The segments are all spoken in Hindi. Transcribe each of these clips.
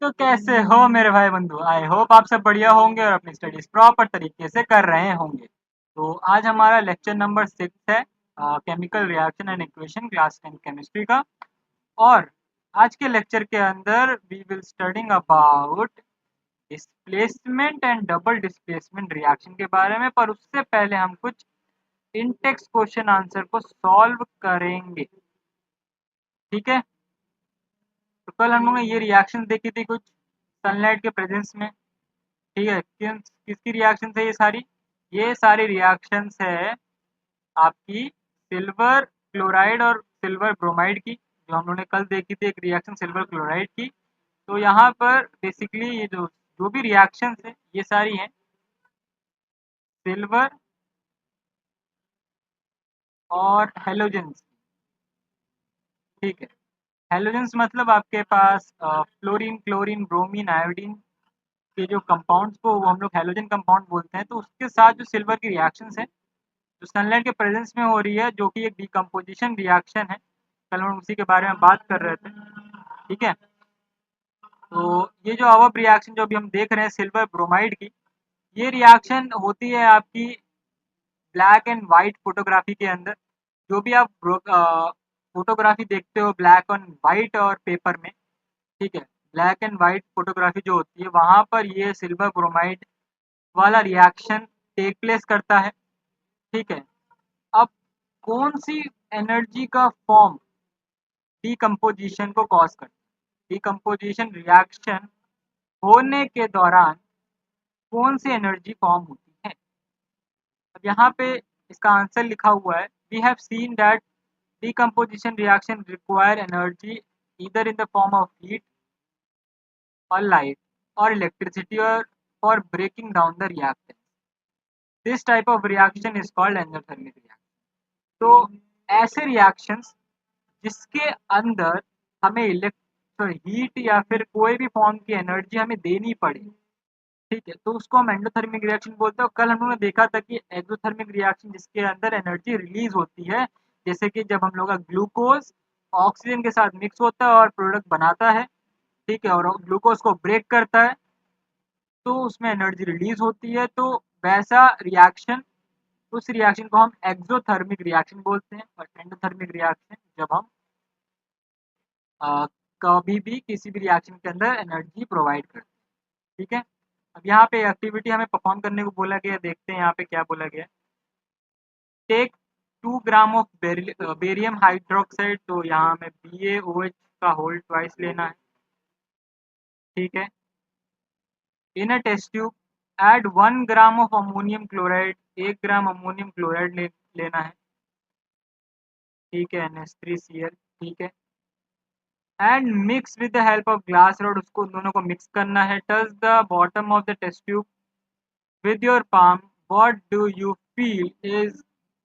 तो कैसे हो मेरे भाई बंधु? आई होप आप सब बढ़िया होंगे और अपनी स्टडीज प्रॉपर तरीके से कर रहे होंगे। तो आज हमारा लेक्चर नंबर 6 है, chemical reaction and equation, class 10 chemistry का। और आज के लेक्चर के अंदर we will studying about displacement and double displacement reaction के बारे में। पर उससे पहले हम कुछ इनटेक्स्ट क्वेश्चन आंसर को सॉल्व करेंगे, ठीक है? तो कल हम लोगों ने ये रिएक्शन देखी थी कुछ सनलाइट के प्रेजेंस में, ठीक है? किसकी रिएक्शन है ये सारी? ये सारी रिएक्शंस है आपकी सिल्वर क्लोराइड और सिल्वर ब्रोमाइड की, जो हम लोगों ने कल देखी थी एक रिएक्शन सिल्वर क्लोराइड की। तो यहाँ पर बेसिकली ये जो जो भी रिएक्शंस है ये सारी हैं सिल्वर और हेलोजेंस, ठीक है? हेलोजेंस मतलब आपके पास फ्लोरीन, क्लोरीन, ब्रोमीन, आयोडीन के जो कंपाउंड्स को वो हम लोग हेलोजन कंपाउंड बोलते हैं। तो उसके साथ जो सिल्वर की रिएक्शंस है जो सनलाइट के प्रेजेंस में हो रही है, जो कि एक डिकम्पोजिशन रिएक्शन है, कल हम उसी के बारे में बात कर रहे थे, ठीक है? तो ये जो अब रिएक्शन जो अभी हम देख रहे हैं सिल्वर ब्रोमाइड की, ये रिएक्शन होती है आपकी ब्लैक एंड वाइट फोटोग्राफी के अंदर। जो भी आप फोटोग्राफी देखते हो ब्लैक एंड वाइट और पेपर में, ठीक है, ब्लैक एंड वाइट फोटोग्राफी जो होती है वहां पर ये सिल्वर ब्रोमाइड वाला रिएक्शन टेक प्लेस करता है, ठीक है? अब कौन सी एनर्जी का फॉर्म डिकम्पोजिशन को कॉज करता है? डिकम्पोजिशन रिएक्शन होने के दौरान कौन सी एनर्जी फॉर्म होती है? अब यहाँ पे इसका आंसर लिखा हुआ है, we have seen that decomposition reaction require energy either in the form of heat or light or electricity or for breaking down the reactant. This type of reaction is called endothermic reaction. तो ऐसे रिएक्शंस जिसके अंदर हमें हीट या फिर कोई भी फॉर्म की एनर्जी हमें देनी पड़े, ठीक है, तो उसको हम एंडोथर्मिक रिएक्शन बोलते हैं। कल हम लोगों ने देखा था कि एक्सोथर्मिक रिएक्शन जिसके अंदर एनर्जी रिलीज होती है, जैसे कि जब हम लोग का ग्लूकोज ऑक्सीजन के साथ मिक्स होता है और प्रोडक्ट बनाता है, ठीक है, और ग्लूकोज को ब्रेक करता है तो उसमें एनर्जी रिलीज होती है। तो वैसा रिएक्शन, उस रिएक्शन को हम एक्सोथर्मिक रिएक्शन बोलते हैं। और एंडोथर्मिक रिएक्शन जब हम कभी भी किसी भी रिएक्शन के अंदर एनर्जी प्रोवाइड करते हैं, ठीक है? अब यहाँ पे एक्टिविटी हमें परफॉर्म करने को बोला गया, देखते हैं यहाँ पे क्या बोला गया। Take 2 gram of barium hydroxide, तो यहाँ हमें BaOH का होल ट्वाइस लेना है, ठीक है? In a test tube add 1 gram of ammonium chloride, 1 gram ammonium chloride लेना है, ठीक है, NH3Cl, ठीक है? And mix with the help of glass rod, उसको दोनों को मिक्स करना है। Touch the bottom of the test tube with your palm. What do you feel?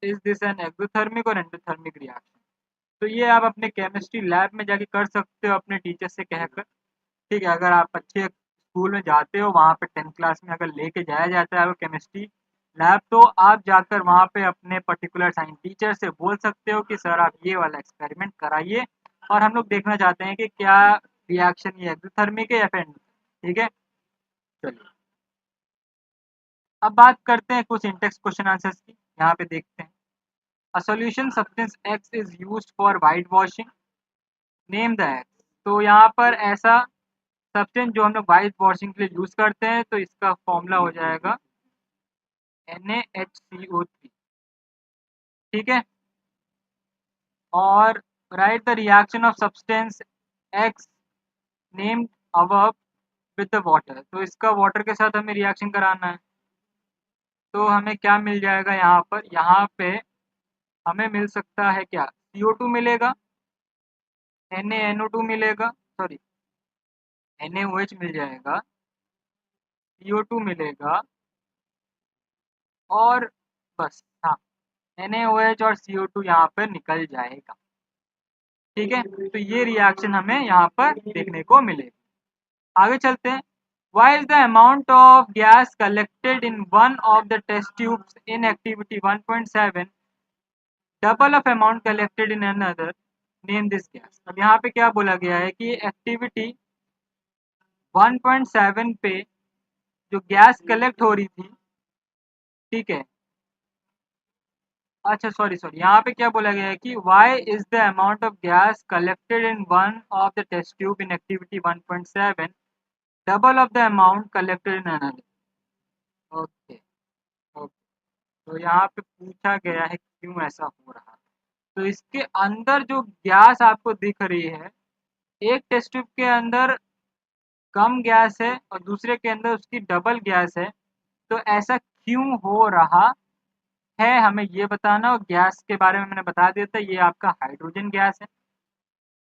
Is this an exothermic or endothermic reaction? तो ये आप अपने केमिस्ट्री लैब में जाके कर सकते हो अपने टीचर से कहकर, ठीक है? अगर आप अच्छे स्कूल में जाते हो, वहाँ पे 10th क्लास में अगर लेके जाया जाता है आपको केमिस्ट्री लैब, तो आप जाकर वहाँ पे अपने पर्टिकुलर साइंस टीचर से बोल सकते हो कि सर आप ये वाला एक्सपेरिमेंट कराइए और हम लोग देखना चाहते हैं कि क्या रिएक्शन ये एक्सोथर्मिक है या फिर endothermic, ठीक है? चलिए अब बात करते हैं कुछ इंटेक्स्ट क्वेश्चन आंसर्स की। यहाँ पे देखते हैं, a solution substance x is used for white washing, name the x. तो यहाँ पर ऐसा सब्सटेंस जो हम लोग वाइट वॉशिंग के लिए यूज करते हैं, तो इसका फॉर्मूला हो जाएगा NaHCO3, ठीक है? और right the reaction of substance x named above with the water, तो इसका वाटर के साथ हमें रिएक्शन कराना है। तो हमें क्या मिल जाएगा यहाँ पर? यहाँ पे हमें मिल सकता है क्या? CO2 मिलेगा, NaNO2 मिलेगा, सॉरी NaOH मिल जाएगा, CO2 मिलेगा और बस, हाँ, NaOH और CO2 यहाँ पर निकल जाएगा, ठीक है? तो ये रिएक्शन हमें यहाँ पर देखने को मिलेगा। आगे चलते हैं। Why is the amount of gas collected in one of the test tubes in activity 1.7 double of amount collected in another? Name this gas. अब यहाँ पे क्या बोला गया है कि एक्टिविटी 1.7 पे जो गैस कलेक्ट हो रही थी, ठीक है। अच्छा सॉरी सॉरी, यहाँ पे क्या बोला गया है कि why is the amount of gas collected in one of the test tube in activity 1.7 double of the amount collected in another. Okay okay, तो यहाँ पे पूछा गया है क्यों ऐसा हो रहा है। तो इसके अंदर जो गैस आपको दिख रही है, एक टेस्ट ट्यूब के अंदर कम गैस है और दूसरे के अंदर उसकी डबल गैस है। तो ऐसा क्यों हो रहा है हमें ये बताना, और गैस के बारे में मैंने बता दिया था, ये आपका हाइड्रोजन गैस है,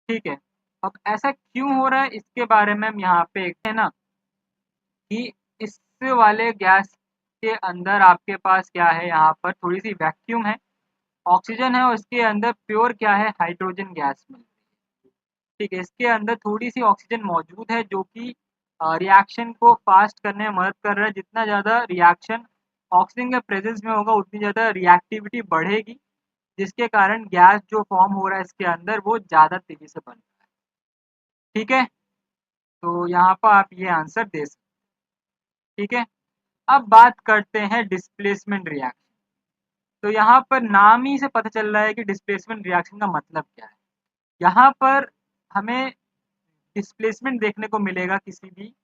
ठीक है। अब ऐसा क्यों हो रहा है इसके बारे में हम यहाँ पे है ना, कि इस वाले गैस के अंदर आपके पास क्या है, यहाँ पर थोड़ी सी वैक्यूम है, ऑक्सीजन है और इसके अंदर प्योर क्या है, हाइड्रोजन गैस मिल रही है, ठीक है। इसके अंदर थोड़ी सी ऑक्सीजन मौजूद है जो कि रिएक्शन को फास्ट करने में मदद कर रहा है। जितना ज़्यादा रिएक्शन ऑक्सीजन के प्रेजेंस में होगा उतनी ज़्यादा रिएक्टिविटी बढ़ेगी, जिसके कारण गैस जो फॉर्म हो रहा है इसके अंदर वो ज़्यादा तेज़ी से बन रहा है, ठीक है। तो यहाँ पर आप ये आंसर दे सकते, ठीक है। अब बात करते हैं डिस्प्लेसमेंट रिएक्शन। तो यहाँ पर नाम ही से पता चल रहा है कि डिस्प्लेसमेंट रिएक्शन का मतलब क्या है। यहाँ पर हमें डिस्प्लेसमेंट देखने को मिलेगा, किसी भी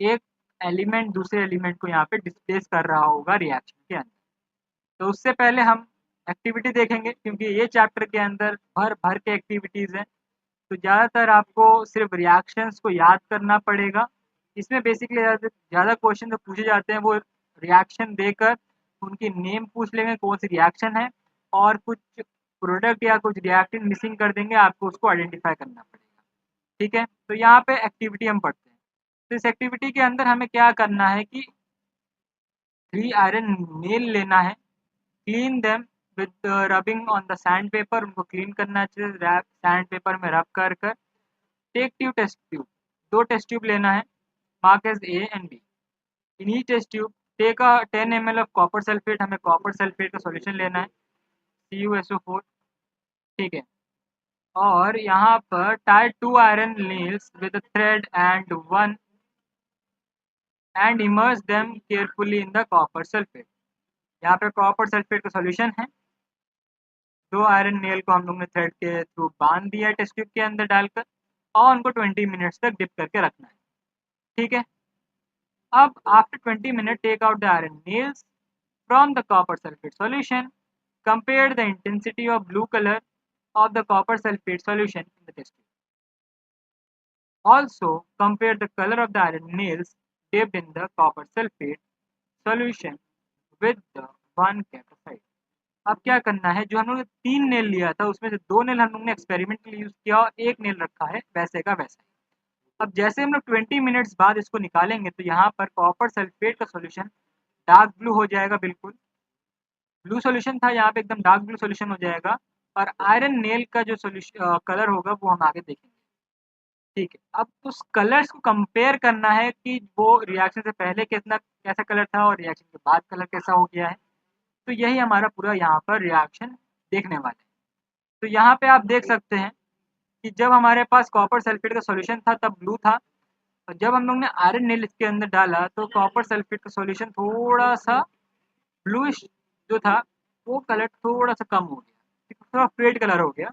एक एलिमेंट दूसरे एलिमेंट को यहाँ पे डिस्प्लेस कर रहा होगा रिएक्शन के अंदर। तो उससे पहले हम एक्टिविटी देखेंगे, क्योंकि ये चैप्टर के अंदर भर भर के एक्टिविटीज़ हैं। तो ज़्यादातर आपको सिर्फ रिएक्शंस को याद करना पड़ेगा। इसमें बेसिकली ज़्यादा क्वेश्चन जो पूछे जाते हैं वो रिएक्शन देकर उनकी नेम पूछ लेंगे कौन सी रिएक्शन है, और कुछ प्रोडक्ट या कुछ रिएक्टेंट मिसिंग कर देंगे, आपको उसको आइडेंटिफाई करना पड़ेगा, ठीक है। तो यहाँ पे एक्टिविटी हम पढ़ते हैं। तो इस एक्टिविटी के अंदर हमें क्या करना है कि 3 आयरन नेल लेना है, clean them with rubbing on the sand paper, उनको क्लीन करना चाहिए सैंड पेपर में रब कर कर। Take tube test tube, 2 test tube लेना है, mark as A and B. In each test tube take a 10 ml of copper sulphate, हमें कॉपर सल्फेट का सॉल्यूशन लेना है, CuSO4, ठीक है। और यहाँ पर tie 2 iron nails with a thread and one and immerse them carefully in the copper sulphate. यहाँ पे कॉपर सल्फेट का सॉल्यूशन है, 2 आयरन नेल को हम लोग ने थ्रेड के थ्रू बांध दिया है टेस्ट ट्यूब के अंदर डालकर, और उनको 20 मिनट्स तक डिप करके रखना है, ठीक है। अब after 20 minute take out the iron nails from the copper sulphate solution, compare the intensity of blue colour of the copper sulfate solution in the test tube. Also, compare the color of the iron nails dipped in the copper sulfate solution with the one kept aside. अब क्या करना है, जो हम लोग ने 3 नेल लिया था उसमें से 2 नेल हम लोग ने एक्सपेरिमेंट के लिए यूज किया और 1 नेल रखा है वैसे का वैसा ही। अब जैसे हम लोग 20 मिनट्स बाद इसको निकालेंगे तो यहाँ पर कॉपर सल्फेट का सॉल्यूशन डार्क ब्लू हो जाएगा, बिल्कुल ब्लू सॉल्यूशन था, यहाँ पे एकदम डार्क ब्लू सॉल्यूशन हो जाएगा। और आयरन नेल का जो सॉल्यूशन कलर होगा वो हम आगे देखेंगे, ठीक है। अब उस कलर्स को कंपेयर करना है कि वो रिएक्शन से पहले कितना कैसा कलर था और रिएक्शन के बाद कलर कैसा हो गया है। तो यही हमारा पूरा यहाँ पर रिएक्शन देखने वाले हैं। तो यहाँ पे आप देख सकते हैं कि जब हमारे पास कॉपर सल्फेट का सॉल्यूशन था तब ब्लू था, और जब हम लोग ने आयरन नेल इसके अंदर डाला तो कॉपर सल्फेट का सॉल्यूशन थोड़ा सा ब्लूइश जो था वो कलर थोड़ा सा कम हो गया, थोड़ा फेड कलर हो गया।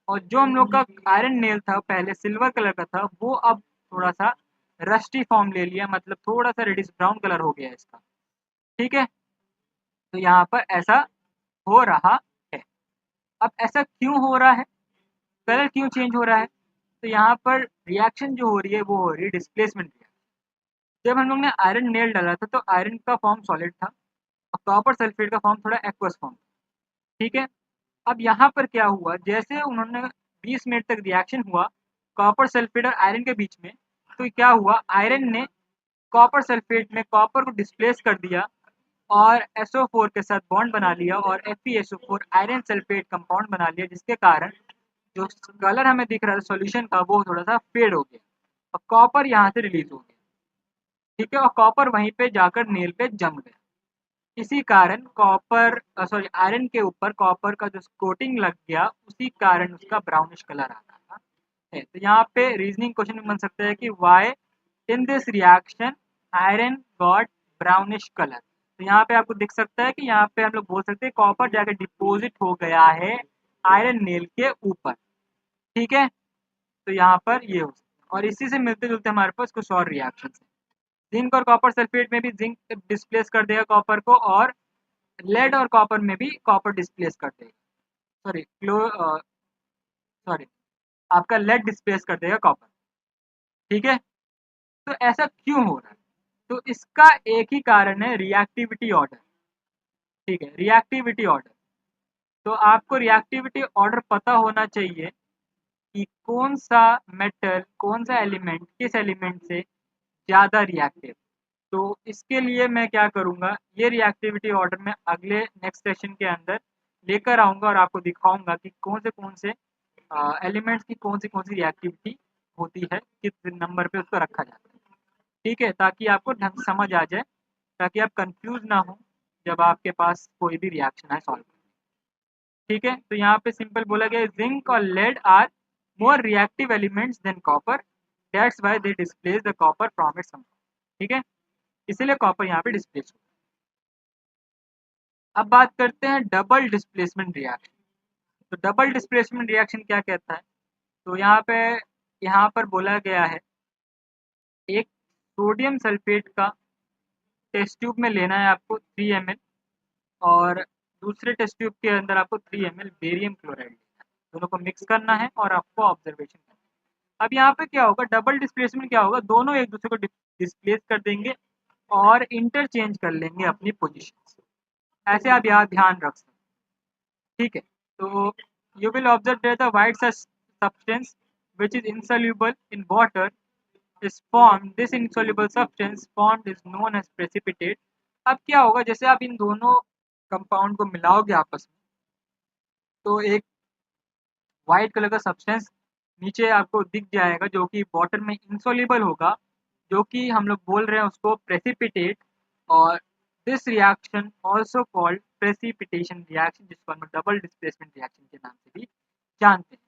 और जो हम लोग का आयरन नेल था पहले सिल्वर कलर का था, वो अब थोड़ा सा रस्टी फॉर्म ले लिया, मतलब थोड़ा सा रेडिश ब्राउन कलर हो गया इसका, ठीक है। तो यहाँ पर ऐसा हो रहा है। अब ऐसा क्यों हो रहा है, कलर क्यों चेंज हो रहा है, तो यहाँ पर रिएक्शन जो हो रही है वो हो रही है डिस्प्लेसमेंट रिएक्शन। जब हम लोग ने आयरन नेल डाला था तो आयरन का फॉर्म सॉलिड था और कॉपर सल्फेट का फॉर्म थोड़ा एक्वस फॉर्म, ठीक है। अब यहाँ पर क्या हुआ, जैसे उन्होंने 20 मिनट तक रिएक्शन हुआ कॉपर सल्फेट और आयरन के बीच में, तो क्या हुआ, आयरन ने कॉपर सल्फेट में कॉपर को डिस्प्लेस कर दिया और SO4 के साथ बॉन्ड बना लिया और FeSO4 आयरन सल्फेट कंपाउंड बना लिया, जिसके कारण जो कलर हमें दिख रहा है सॉल्यूशन का वो थोड़ा सा फेड हो गया और कॉपर यहाँ से रिलीज हो गया, ठीक है। और कॉपर वहीं पे जाकर नेल पे जम गया। इसी कारण कॉपर सॉरी आयरन के ऊपर कॉपर का जो कोटिंग लग गया, उसी कारण उसका ब्राउनिश कलर आ रहा है। तो यहाँ पे रीजनिंग क्वेश्चन बन सकता है कि why in this reaction iron got brownish colour. तो यहाँ पे आपको दिख सकता है कि यहाँ पे हम लोग बोल सकते हैं कॉपर जाके डिपोजिट हो गया है आयरन नेल के ऊपर। ठीक है, तो यहाँ पर ये हो सकता है। और इसी से मिलते जुलते हमारे पास कुछ और रिएक्शन है। जिंक और कॉपर सल्फेट में भी जिंक डिस्प्लेस कर देगा कॉपर को, और लेड और कॉपर में भी कॉपर डिस्प्लेस कर देगा, सॉरी सॉरी आपका लेड डिस्प्लेस कर देगा कॉपर। ठीक है, तो ऐसा क्यों हो रहा है? तो इसका एक ही कारण है, रिएक्टिविटी ऑर्डर। ठीक है, रिएक्टिविटी ऑर्डर। तो आपको रिएक्टिविटी ऑर्डर पता होना चाहिए कि कौन सा मेटल, कौन सा एलिमेंट किस एलिमेंट से ज़्यादा रिएक्टिव। तो इसके लिए मैं क्या करूँगा, ये रिएक्टिविटी ऑर्डर मैं अगले नेक्स्ट सेशन के अंदर लेकर आऊँगा और आपको दिखाऊँगा कि कौन से एलिमेंट्स की कौन सी रिएक्टिविटी होती है, किस नंबर पे उसको रखा जाता है। ठीक है, ताकि आपको ढंग से समझ आ जाए, ताकि आप कंफ्यूज ना हो जब आपके पास कोई भी रिएक्शन है सॉल्व करने। ठीक है, तो यहाँ पे सिंपल बोला गया जिंक और lead are more reactive elements than copper, that's why they displace the copper from its compound. ठीक है, इसीलिए कॉपर यहाँ पे डिस्प्लेस होता है। अब बात करते हैं डबल डिस्प्लेसमेंट रिएक्शन। तो डबल डिस्प्लेसमेंट रिएक्शन क्या कहता है? तो यहाँ पर बोला गया है एक सोडियम सल्फेट का टेस्ट ट्यूब में लेना है आपको 3 ml, और दूसरे टेस्ट ट्यूब के अंदर आपको 3 ml बेरियम क्लोराइड लेना है। दोनों को मिक्स करना है और आपको ऑब्जर्वेशन करना है। अब यहाँ पे क्या होगा, डबल डिस्प्लेसमेंट क्या होगा, दोनों एक दूसरे को डिस्प्लेस कर देंगे और इंटरचेंज कर लेंगे अपनी पोजीशन। ऐसे आप यहाँ ध्यान रख सकते हैं। ठीक है, तो you will observe that the white substance which is insoluble in water is formed. This insoluble substance formed is known as precipitate. अब क्या होगा, जैसे आप इन दोनों कंपाउंड को मिलाओगे आपस में, तो एक व्हाइट कलर का सब्सटेंस नीचे आपको दिख जाएगा जो कि वाटर में इंसॉल्युबल होगा, जो कि हम लोग बोल रहे हैं उसको प्रेसिपिटेट। और this reaction also called precipitation reaction, जिसको हम डबल डिस्प्लेसमेंट रिएक्शन के नाम से भी जानते हैं।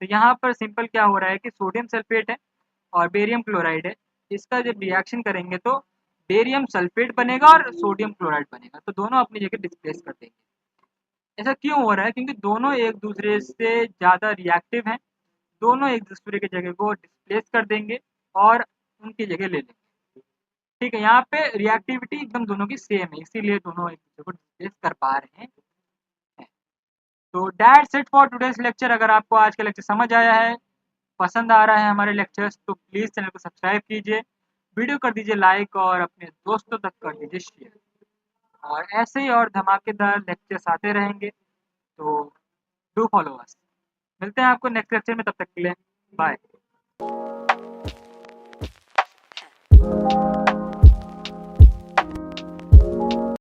तो यहाँ पर सिंपल क्या हो रहा है कि सोडियम सल्फेट है और बेरियम क्लोराइड है, इसका जब रिएक्शन करेंगे तो बेरियम सल्फेट बनेगा और सोडियम क्लोराइड बनेगा, तो दोनों अपनी जगह डिस्प्लेस कर देंगे। ऐसा क्यों हो रहा है? क्योंकि दोनों एक दूसरे से ज़्यादा रिएक्टिव हैं, दोनों एक दूसरे की जगह को डिस्प्लेस कर देंगे और उनकी जगह ले लेंगे। ठीक है, यहाँ पे रिएक्टिविटी एकदम दोनों की सेम है, इसीलिए दोनों एक दूसरे को डिस्प्लेस कर पा रहे हैं। तो that's it for today's lecture. अगर आपको आज का लेक्चर समझ आया है, पसंद आ रहा है हमारे लेक्चर्स, तो प्लीज़ चैनल को सब्सक्राइब कीजिए, वीडियो कर दीजिए लाइक और अपने दोस्तों तक कर दीजिए शेयर। और ऐसे ही और धमाकेदार लेक्चर्स आते रहेंगे, तो डू फॉलो अस। मिलते हैं आपको नेक्स्ट लेक्चर में, तब तक के लिए बाय।